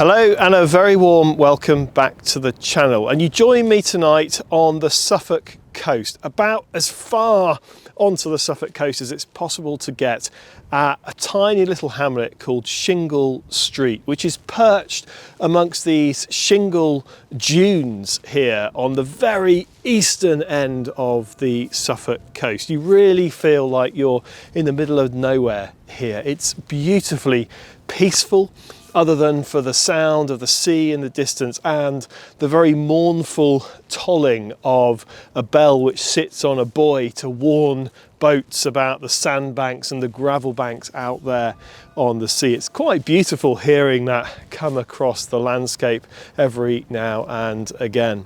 Hello and a very warm welcome back to the channel, and you join me tonight on the Suffolk coast, about as far onto the Suffolk coast as it's possible to get at a tiny little hamlet called Shingle Street, which is perched amongst these shingle dunes here on the very eastern end of the Suffolk coast. You really feel like you're in the middle of nowhere here. It's beautifully peaceful, other than for the sound of the sea in the distance and the very mournful tolling of a bell which sits on a buoy to warn boats about the sandbanks and the gravel banks out there on the sea. It's quite beautiful hearing that come across the landscape every now and again.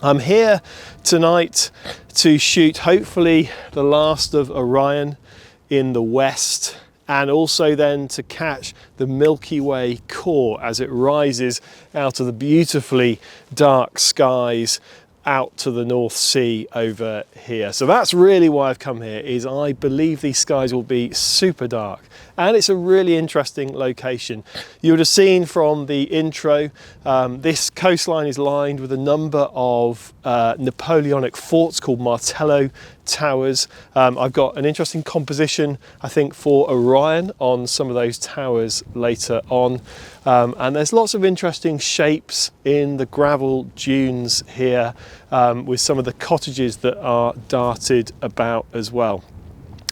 I'm here tonight to shoot hopefully the last of Orion in the west, and also then to catch the Milky Way core as it rises out of the beautifully dark skies out to the North Sea over here. So that's really why I've come here, is I believe these skies will be super dark, and it's a really interesting location. You would have seen from the intro, this coastline is lined with a number of Napoleonic forts called Martello towers. I've got an interesting composition, I think, for Orion on some of those towers later on. And there's lots of interesting shapes in the gravel dunes here, with some of the cottages that are darted about as well.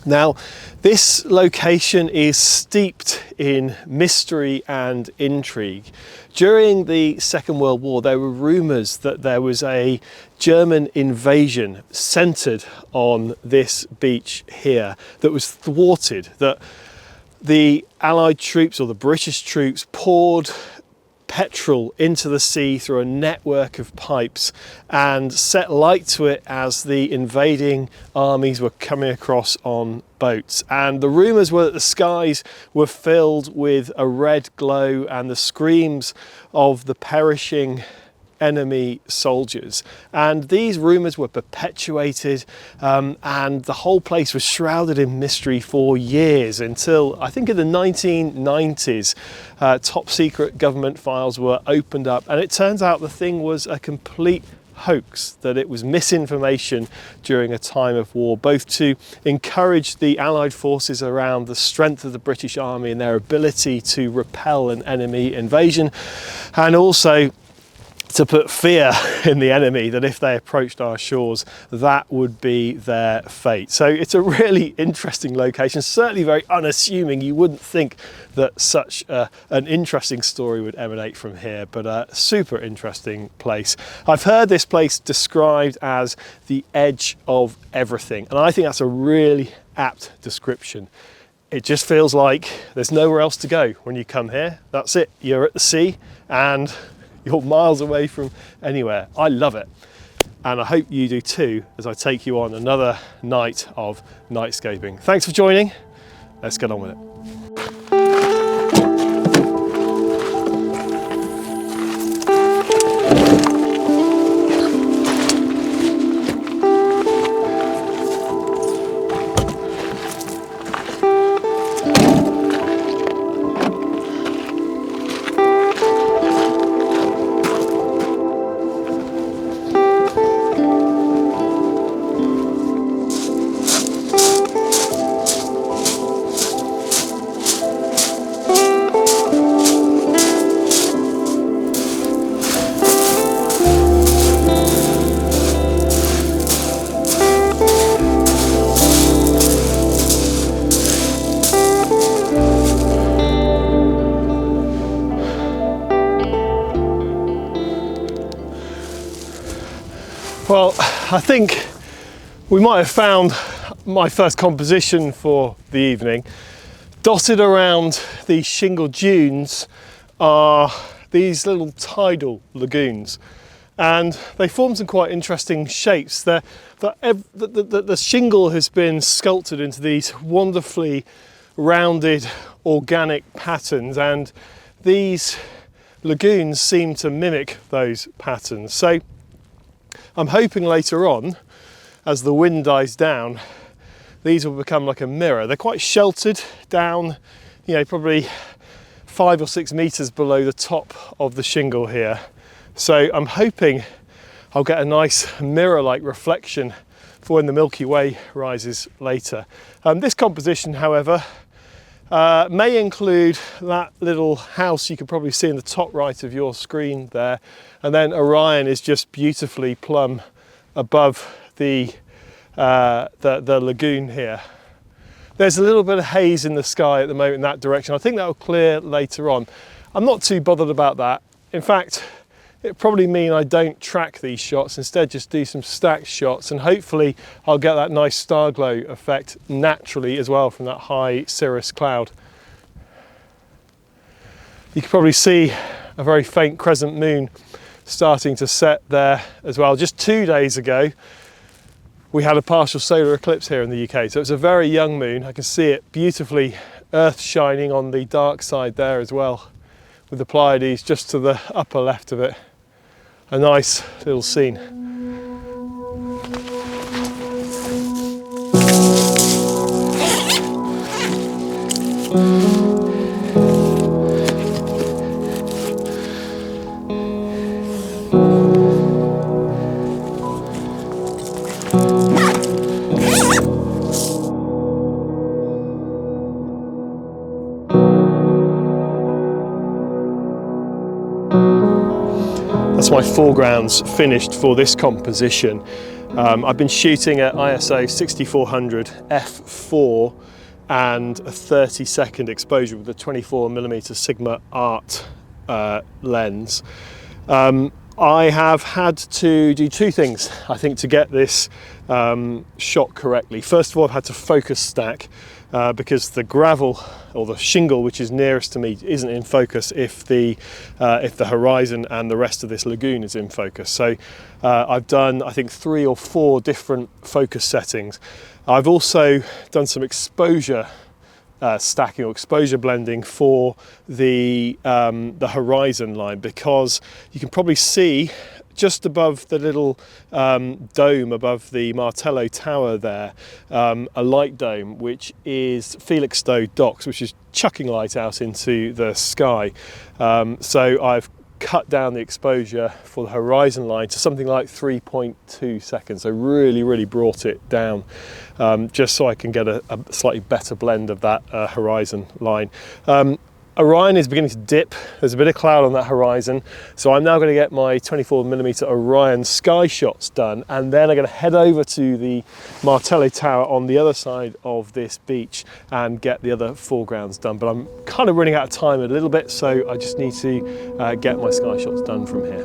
Now, this location is steeped in mystery and intrigue. During the Second World War, there were rumours that there was a German invasion centred on this beach here that was thwarted, that the Allied troops or the British troops poured petrol into the sea through a network of pipes and set light to it as the invading armies were coming across on boats. And the rumours were that the skies were filled with a red glow and the screams of the perishing enemy soldiers, and these rumours were perpetuated, and the whole place was shrouded in mystery for years, until I think in the 1990s top secret government files were opened up, and it turns out the thing was a complete hoax, that it was misinformation during a time of war, both to encourage the Allied forces around the strength of the British Army and their ability to repel an enemy invasion, and also to put fear in the enemy that if they approached our shores, that would be their fate. So it's a really interesting location, certainly very unassuming. You wouldn't think that such an interesting story would emanate from here, but a super interesting place. I've heard this place described as the edge of everything, and I think that's a really apt description. It just feels like there's nowhere else to go when you come here. That's it, you're at the sea and you're miles away from anywhere. I love it, and I hope you do too, as I take you on another night of nightscaping. Thanks for joining. Let's get on with it. Well, I think we might have found my first composition for the evening. Dotted around these shingle dunes are these little tidal lagoons, and they form some quite interesting shapes. The shingle has been sculpted into these wonderfully rounded organic patterns, and these lagoons seem to mimic those patterns. So I'm hoping later on, as the wind dies down, these will become like a mirror. They're quite sheltered down, you know, probably 5 or 6 meters below the top of the shingle here. So I'm hoping I'll get a nice mirror-like reflection for when the Milky Way rises later. This composition, however, may include that little house you can probably see in the top right of your screen there, and then Orion is just beautifully plumb above the lagoon here. There's a little bit of haze in the sky at the moment in that direction. I think that will clear later on. I'm not too bothered about that. In fact, it probably mean I don't track these shots, instead just do some stacked shots, and hopefully I'll get that nice star glow effect naturally as well from that high cirrus cloud. You can probably see a very faint crescent moon starting to set there as well. Just 2 days ago we had a partial solar eclipse here in the UK, so it's a very young moon. I can see it beautifully earth shining on the dark side there as well, with the Pleiades just to the upper left of it. A nice little scene. That's my foregrounds finished for this composition. I've been shooting at ISO 6400 f4 and a 30-second exposure with a 24mm Sigma Art lens. I have had to do two things, I think, to get this shot correctly. First of all, I've had to focus stack because the gravel or the shingle which is nearest to me isn't in focus if the horizon and the rest of this lagoon is in focus. So I've done, I think, 3 or 4 different focus settings. I've also done some exposure stacking or exposure blending for the horizon line, because you can probably see just above the little dome above the Martello Tower there, a light dome which is Felixstowe Docks, which is chucking light out into the sky. So I've cut down the exposure for the horizon line to something like 3.2 seconds. So really brought it down, just so I can get a slightly better blend of that horizon line. Orion is beginning to dip. There's a bit of cloud on that horizon. So I'm now going to get my 24mm Orion sky shots done, and then I'm going to head over to the Martello Tower on the other side of this beach and get the other foregrounds done. But I'm kind of running out of time a little bit, so I just need to get my sky shots done from here.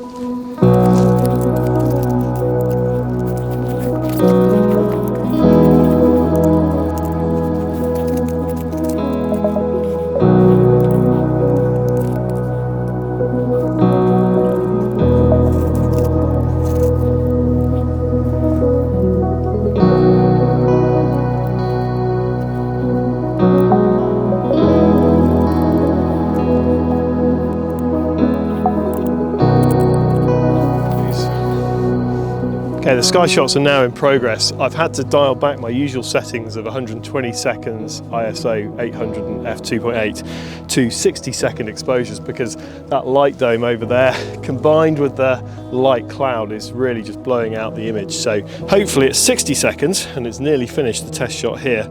Okay, the sky shots are now in progress. I've had to dial back my usual settings of 120 seconds ISO 800 and f2.8 to 60-second exposures, because that light dome over there combined with the light cloud is really just blowing out the image. So hopefully at 60 seconds, and it's nearly finished, the test shot here,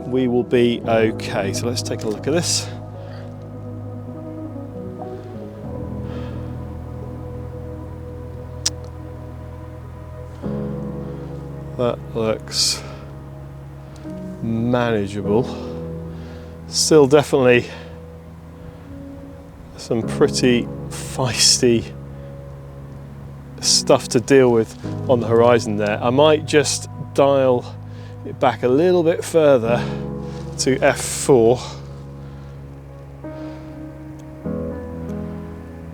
we will be okay. So let's take a look at this. That looks manageable. Still definitely some pretty feisty stuff to deal with on the horizon there. I might just dial it back a little bit further to f4,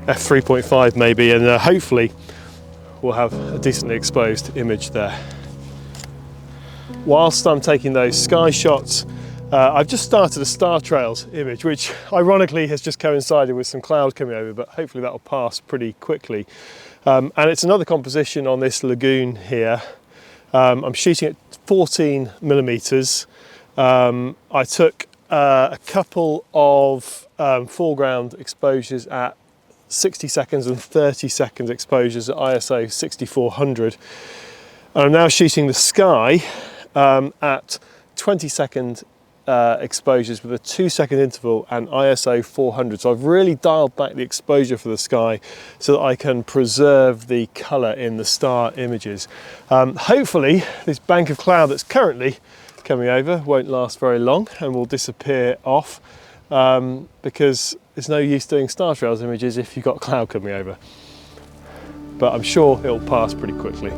f3.5 maybe, and hopefully we'll have a decently exposed image there. Whilst I'm taking those sky shots, I've just started a star trails image, which ironically has just coincided with some cloud coming over, but hopefully that will pass pretty quickly. And it's another composition on this lagoon here. I'm shooting at 14mm. I took a couple of foreground exposures at 60 seconds and 30 seconds exposures at ISO 6400. And I'm now shooting the sky at 20-second exposures with a 2-second interval and ISO 400. So I've really dialed back the exposure for the sky so that I can preserve the colour in the star images. Hopefully this bank of cloud that's currently coming over won't last very long and will disappear off, because it's no use doing star trails images if you've got cloud coming over. But I'm sure it'll pass pretty quickly.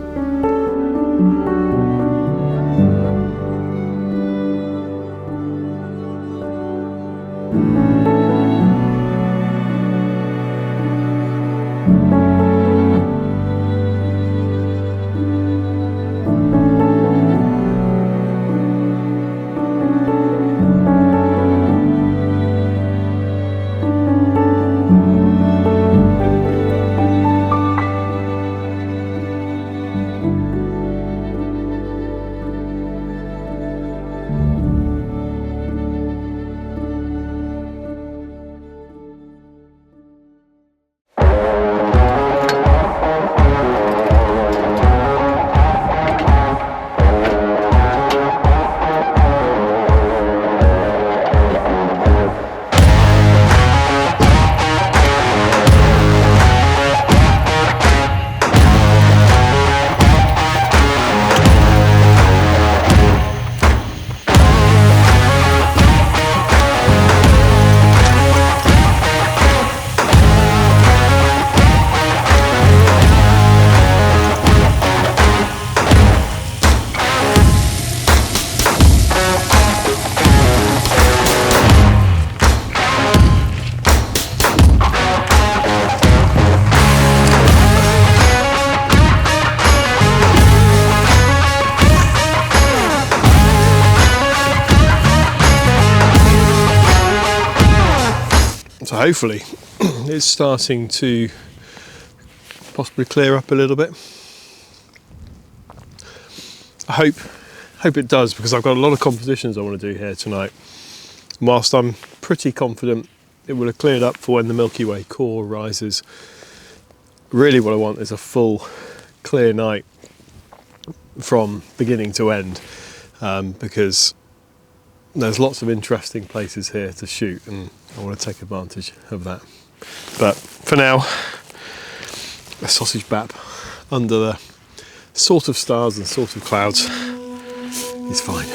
So hopefully it's starting to possibly clear up a little bit. I hope it does, because I've got a lot of compositions I want to do here tonight. Whilst I'm pretty confident it will have cleared up for when the Milky Way core rises, really what I want is a full clear night from beginning to end, because there's lots of interesting places here to shoot and I want to take advantage of that. But for now, a sausage bap under the sort of stars and sort of clouds is fine.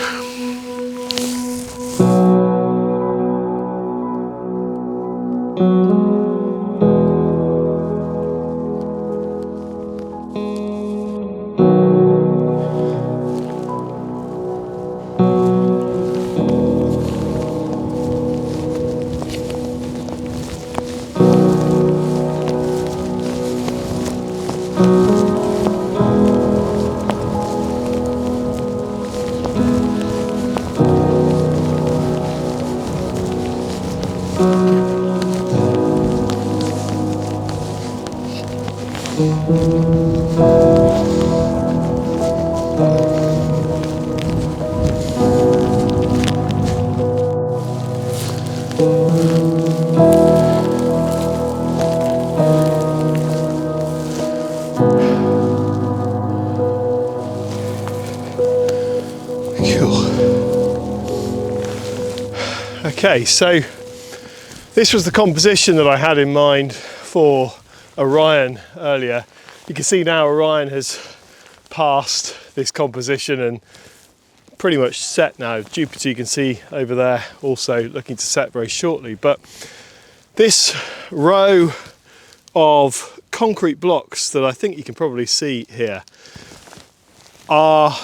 Okay, so this was the composition that I had in mind for Orion earlier. You can see now Orion has passed this composition and pretty much set now. Jupiter, you can see over there, also looking to set very shortly. But this row of concrete blocks that I think you can probably see here are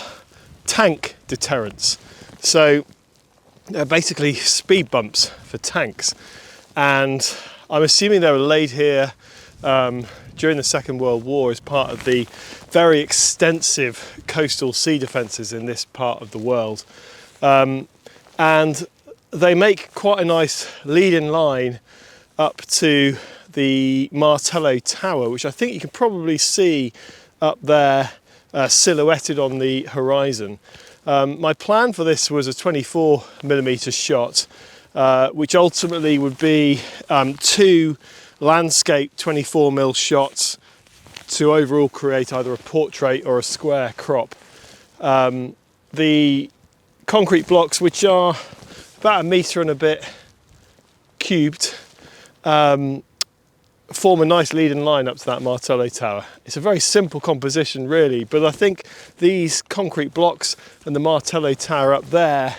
tank deterrents. So they're basically speed bumps for tanks, and I'm assuming they were laid here during the Second World War as part of the very extensive coastal sea defences in this part of the world, and they make quite a nice lead-in line up to the Martello Tower, which I think you can probably see up there silhouetted on the horizon. My plan for this was a 24mm shot, which ultimately would be 2 landscape 24mm shots to overall create either a portrait or a square crop. The concrete blocks, which are about 1 metre and a bit cubed, form a nice lead-in line up to that Martello Tower. It's a very simple composition really, but I think these concrete blocks and the Martello Tower up there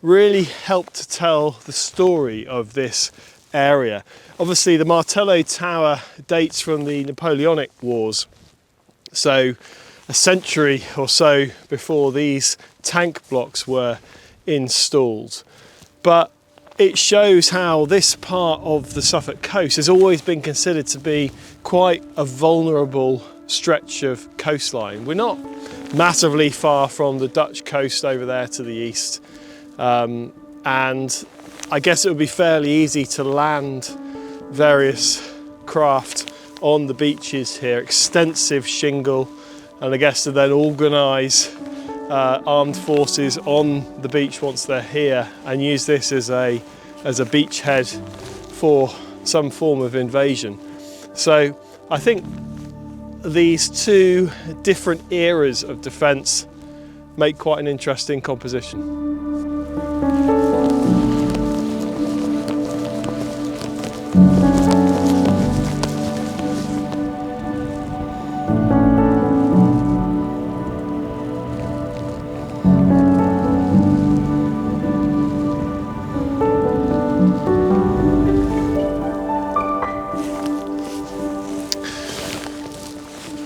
really help to tell the story of this area. Obviously the Martello Tower dates from the Napoleonic Wars, so a century or so before these tank blocks were installed. But it shows how this part of the Suffolk coast has always been considered to be quite a vulnerable stretch of coastline. We're not massively far from the Dutch coast over there to the east, and I guess it would be fairly easy to land various craft on the beaches here, extensive shingle, and I guess to then organise armed forces on the beach once they're here and use this as a beachhead for some form of invasion. So I think these two different eras of defence make quite an interesting composition.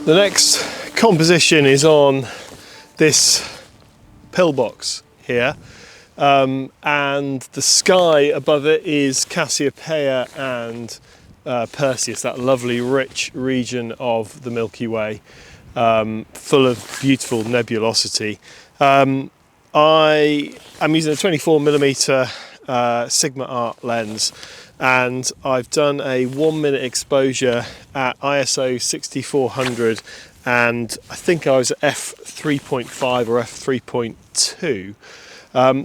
The next composition is on this pillbox here, and the sky above it is Cassiopeia and Perseus, that lovely rich region of the Milky Way, full of beautiful nebulosity. I am using a 24mm Sigma Art lens, and I've done a 1 minute exposure at ISO 6400, and I think I was at f3.5 or f3.2.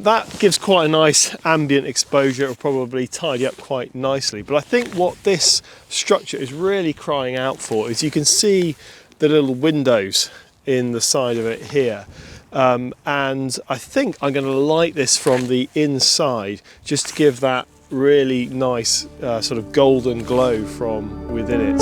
That gives quite a nice ambient exposure. It'll probably tidy up quite nicely. But I think what this structure is really crying out for is, you can see the little windows in the side of it here. And I think I'm going to light this from the inside just to give that really nice sort of golden glow from within it.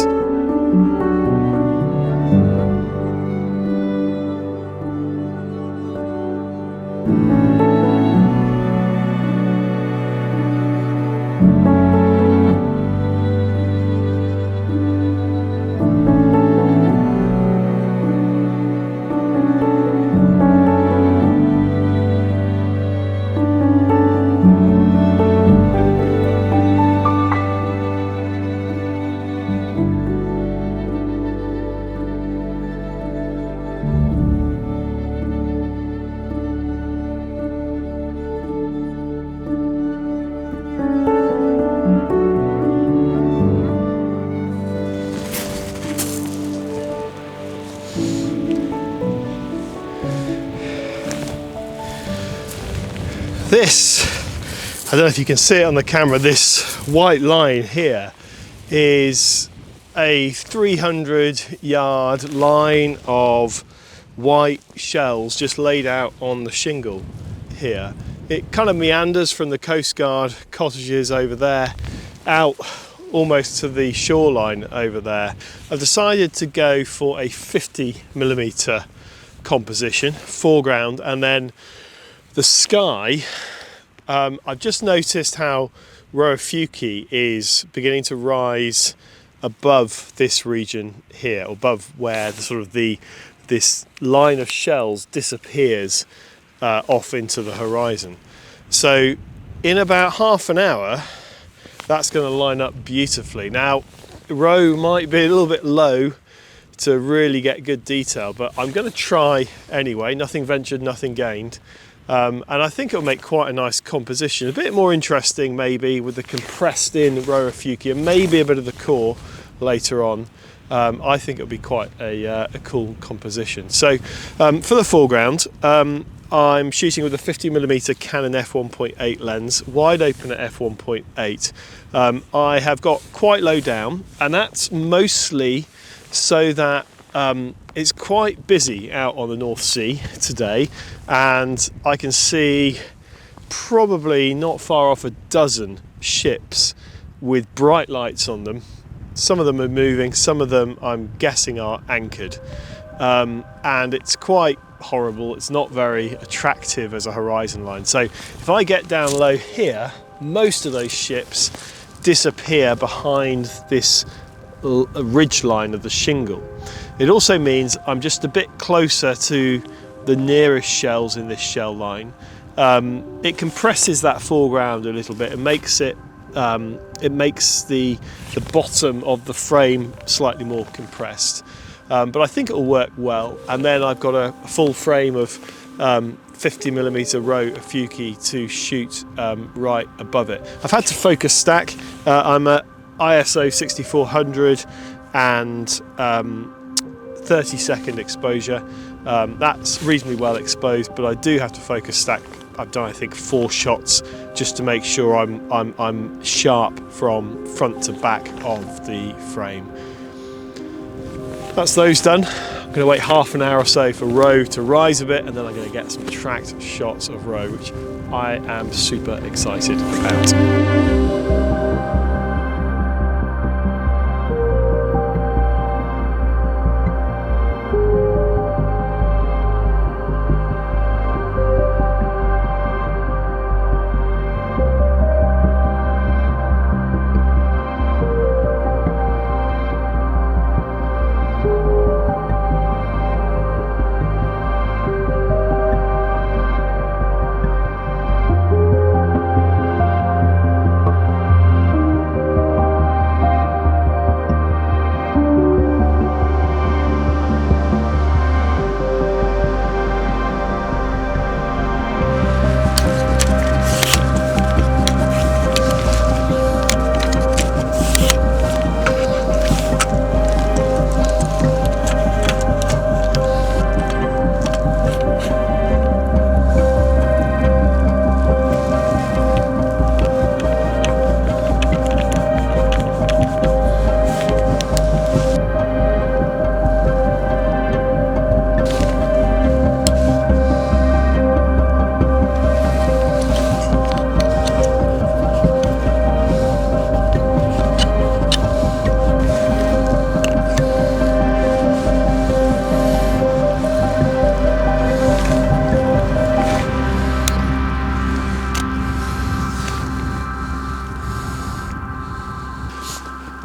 This, I don't know if you can see it on the camera, this white line here is a 300-yard line of white shells just laid out on the shingle here. It kind of meanders from the Coast Guard cottages over there out almost to the shoreline over there. I've decided to go for a 50mm composition, foreground, and then the sky. I've just noticed how Rumours is beginning to rise above this region here, above where this line of shells disappears off into the horizon. So in about half an hour, that's going to line up beautifully. Now, Row might be a little bit low to really get good detail, but I'm going to try anyway. Nothing ventured, nothing gained. And I think it'll make quite a nice composition, a bit more interesting maybe with the compressed in Rumours and maybe a bit of the core later on. I think it'll be quite a cool composition. So for the foreground, I'm shooting with a 50mm Canon f1.8 lens, wide open at f1.8. I have got quite low down, and that's mostly so that it's quite busy out on the North Sea today, and I can see probably not far off a dozen ships with bright lights on them. Some of them are moving, some of them I'm guessing are anchored, and it's quite horrible. It's not very attractive as a horizon line. So if I get down low here, most of those ships disappear behind this ridge line of the shingle. It also means I'm just a bit closer to the nearest shells in this shell line. It compresses that foreground a little bit and makes it makes the bottom of the frame slightly more compressed. But I think it'll work well. And then I've got a full frame of 50mm Rumours to shoot right above it. I've had to focus stack. I'm at ISO 6400 and 30-second exposure. That's reasonably well exposed, but I do have to focus stack. I've done, I think, 4 shots just to make sure I'm sharp from front to back of the frame. That's those done. I'm going to wait half an hour or so for Row to rise a bit, and then I'm going to get some tracked shots of Row, which I am super excited about.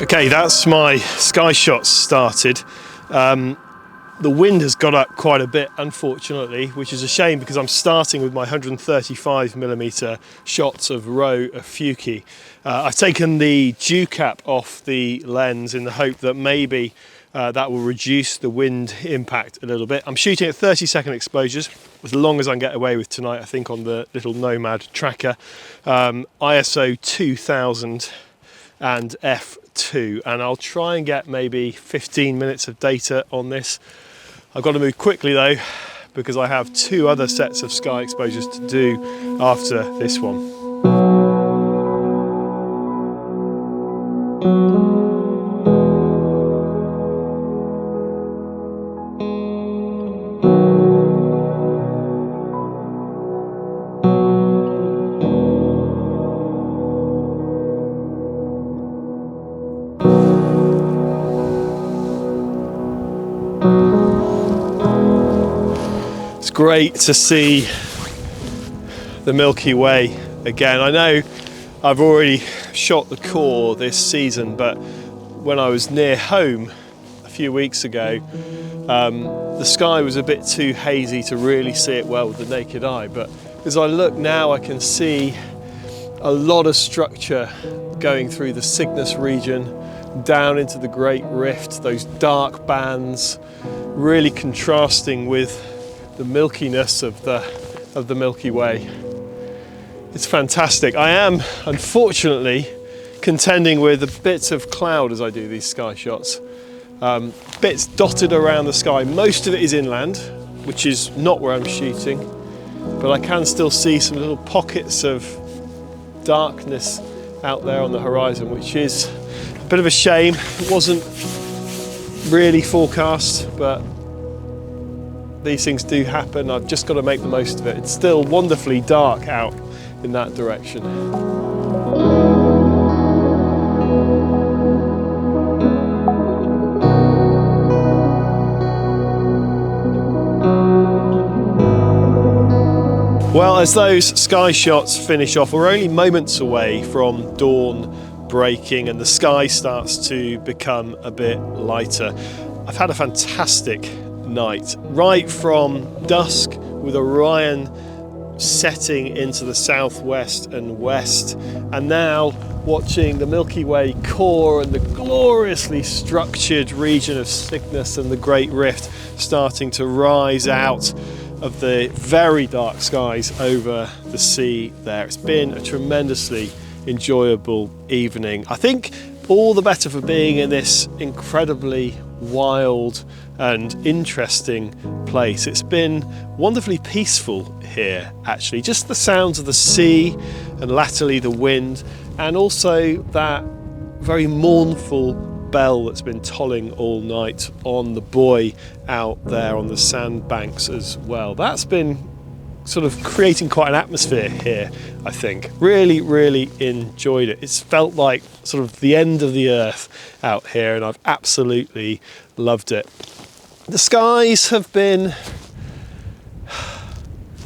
Okay, that's my sky shots started. The wind has got up quite a bit, unfortunately, which is a shame because I'm starting with my 135mm shots of Roe of Fuki. I've taken the dew cap off the lens in the hope that maybe that will reduce the wind impact a little bit. I'm shooting at 30-second exposures, as long as I can get away with tonight, I think, on the little Nomad tracker. ISO 2000 and f2, and I'll try and get maybe 15 minutes of data on this. I've got to move quickly though, because I have 2 other sets of sky exposures to do after this one. Great to see the Milky Way again. I know I've already shot the core this season, but when I was near home a few weeks ago, the sky was a bit too hazy to really see it well with the naked eye. But as I look now, I can see a lot of structure going through the Cygnus region, down into the Great Rift, those dark bands really contrasting with the milkiness of the Milky Way. It's fantastic. I am unfortunately contending with a bit of cloud as I do these sky shots. Bits dotted around the sky. Most of it is inland, which is not where I'm shooting, but I can still see some little pockets of darkness out there on the horizon, which is a bit of a shame. It wasn't really forecast, but these things do happen. I've just got to make the most of it. It's still wonderfully dark out in that direction. Well, as those sky shots finish off, we're only moments away from dawn breaking and the sky starts to become a bit lighter. I've had a fantastic night, right from dusk with Orion setting into the southwest and west, and now watching the Milky Way core and the gloriously structured region of Cygnus and the Great Rift starting to rise out of the very dark skies over the sea there. It's been a tremendously enjoyable evening. I think all the better for being in this incredibly wild and interesting place. It's been wonderfully peaceful here, actually. Just the sounds of the sea and latterly the wind, and also that very mournful bell that's been tolling all night on the buoy out there on the sandbanks as well. That's been sort of creating quite an atmosphere here, I think. Really, really enjoyed it. It's felt like sort of the end of the earth out here, and I've absolutely loved it. The skies have been,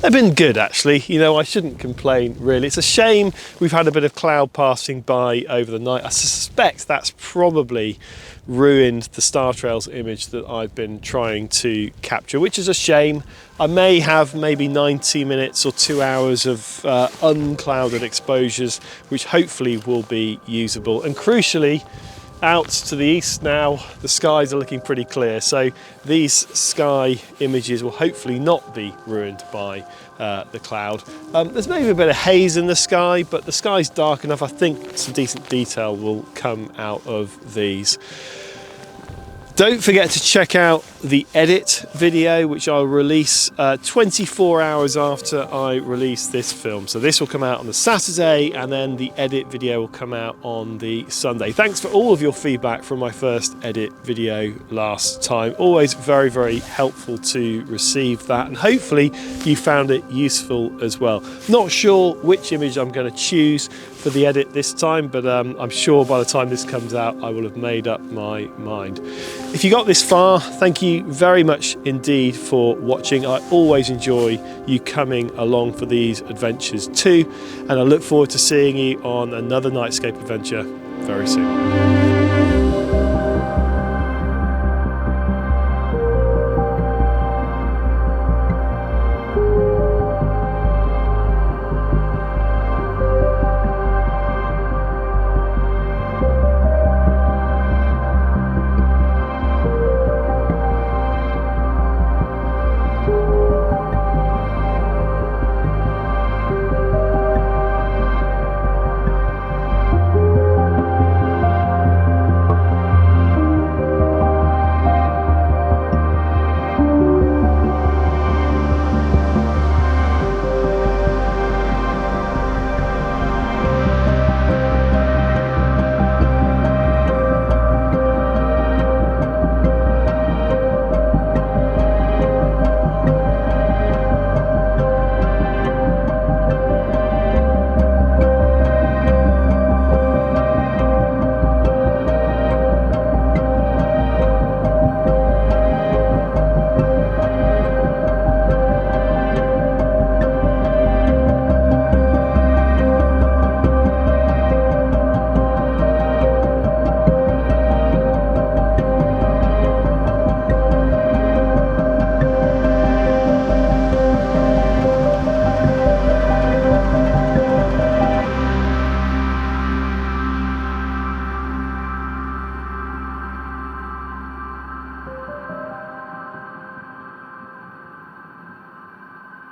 they've been good actually. You know, I shouldn't complain really. It's a shame we've had a bit of cloud passing by over the night. I suspect that's probably ruined the star trails image that I've been trying to capture, which is a shame. I may have maybe 90 minutes or 2 hours of unclouded exposures, which hopefully will be usable. And crucially, out to the east now, the skies are looking pretty clear. So these sky images will hopefully not be ruined by the cloud. There's maybe a bit of haze in the sky, but the sky's dark enough. I think some decent detail will come out of these. Don't forget to check out the edit video, which I'll release 24 hours after I release this film. So this will come out on the Saturday, and then the edit video will come out on the Sunday. Thanks for all of your feedback from my first edit video last time. Always very, very helpful to receive that, and hopefully you found it useful as well. Not sure which image I'm going to choose for the edit this time, but I'm sure by the time this comes out I will have made up my mind. If you got this far, thank you very much indeed for watching. I always enjoy you coming along for these adventures too, and I look forward to seeing you on another Nightscape adventure very soon.